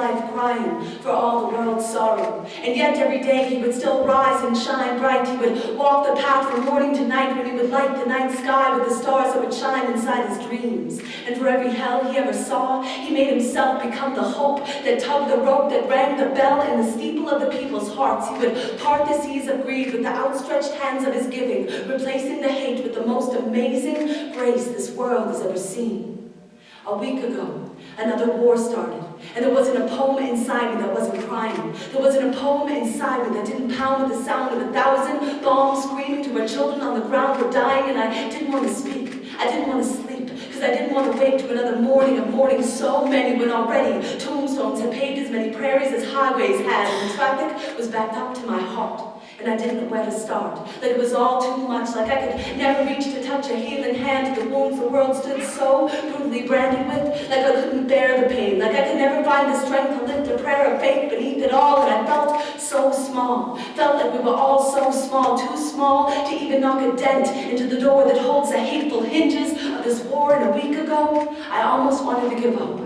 life crying for all the world's sorrow. And yet every day he would still rise and shine bright. He would walk the path from morning to night, when he would light the night sky with the stars that would shine inside his dreams. And for every hell he ever saw, he made himself become the hope that tugged the rope that rang the bell in the steeple of the people's hearts. He would part the seas of greed with the outstretched hands of his giving, replacing the hate with the most amazing grace this world has ever seen. A week ago, another war started, and there wasn't a poem inside me that wasn't crying. There wasn't a poem inside me that didn't pound with the sound of 1,000 bombs screaming to where children on the ground were dying, and I didn't want to speak. I didn't want to sleep, because I didn't want to wake to another morning of mourning so many when already tombstones had paved as many prairies as highways had, and traffic was backed up to my heart. And I didn't know where to start. Like it was all too much, like I could never reach to touch a healing hand to the wounds the world stood so brutally branded with. Like I couldn't bear the pain, like I could never find the strength to lift a prayer of faith beneath it all. And I felt so small, felt like we were all so small, too small to even knock a dent into the door that holds the hateful hinges of this war. And a week ago, I almost wanted to give up.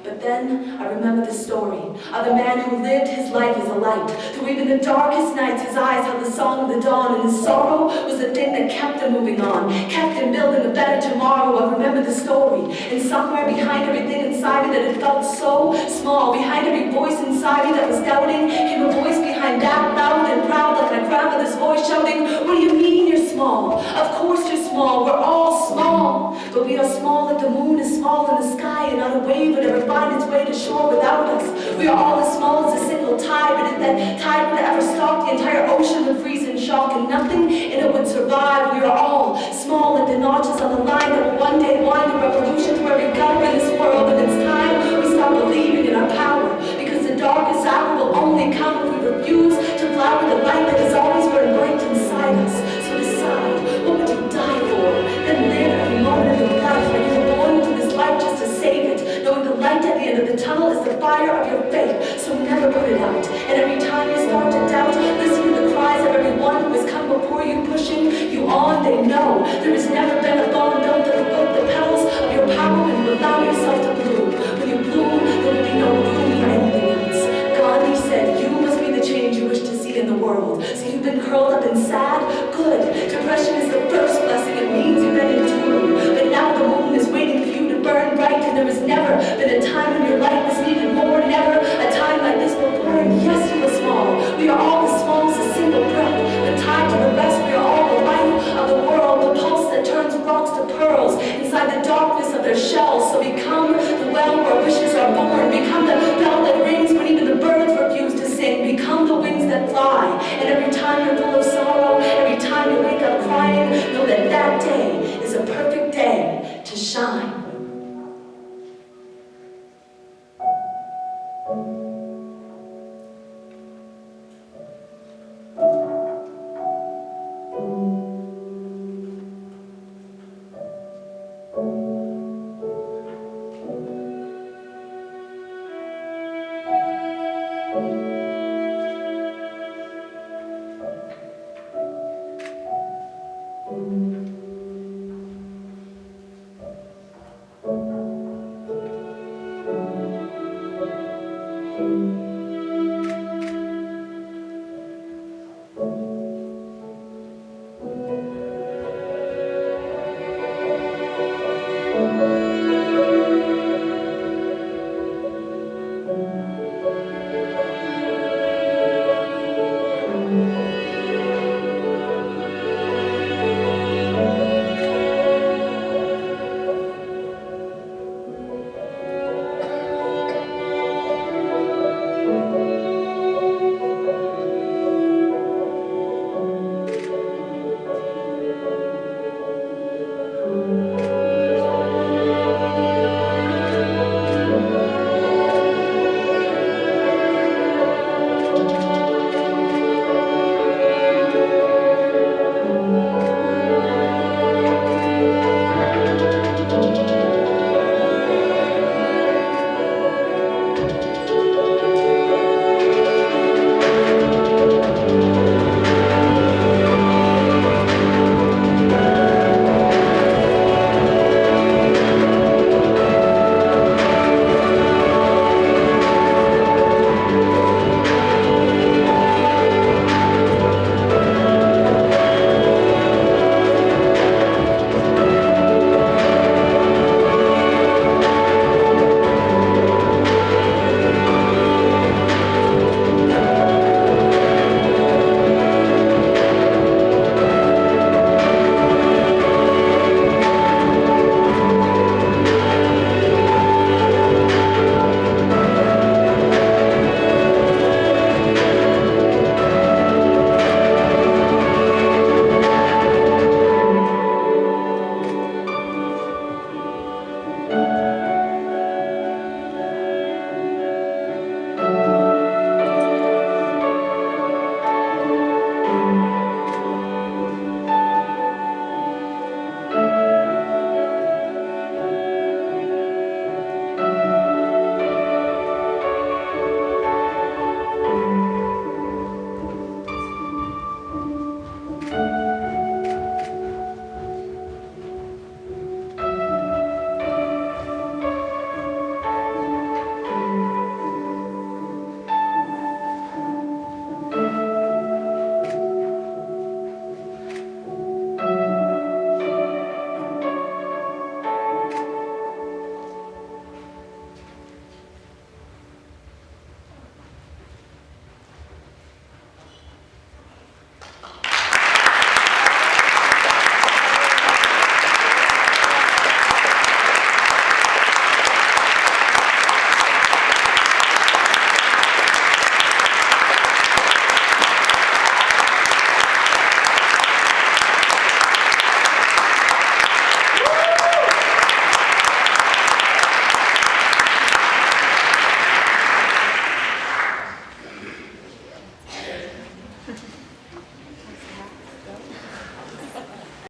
But then I remember the story of the man who lived his life as a light. Through even the darkest nights, his eyes held the song of the dawn, and his sorrow was the thing that kept him moving on, kept him building a better tomorrow. I remember the story, and somewhere behind everything inside me that had felt so small, behind every voice inside me that was doubting, came a voice behind that, loud and proud, like my grandmother's voice shouting, "What do you mean you're small? Of course you're small. We're all small. But we are small like the moon is small in the sky, and not a wave would ever find its way to shore without us. We are all as small as a single tide, but if that tide were to ever stop, the entire ocean would freeze in shock, and nothing in it would survive. We are all small like the notches on the line that will one day wind a revolution through every gutter in this world. And it's time we stop believing in our power, because the darkest hour will only come if we refuse to fly with the light that has always burned bright inside us. So decide, what would you die for? Then live every moment of your life like you were born into this life just to save it, knowing the light at the end of the tunnel is the fire of your faith, so never put it out. And every time you start to doubt, listen to the cries of everyone who has come before you, pushing you on. They know there has never been a bomb built that will put the petals of your power when you allow yourself to bloom. When you bloom, there will be no room for anything else. Gandhi said, you must be the change you wish to see in the world. So you've been curled up and sad? Good. Depression is the first blessing. It means you've been enduring. But now the moon is waiting for you to burn bright, and there has never been a time when your light was needed more. Never a time like this before. And yes, you are small. We are all as small as a single breath, but tied to the rest, we are all the life of the world, the pulse that turns rocks to pearls inside the darkness of their shells. So become the well where wishes are born. Become the bell that rings when even the birds refuse to sing. Become the wings that fly. And every time you're full of sorrow, every time you wake up crying, know that that day is a perfect day to shine.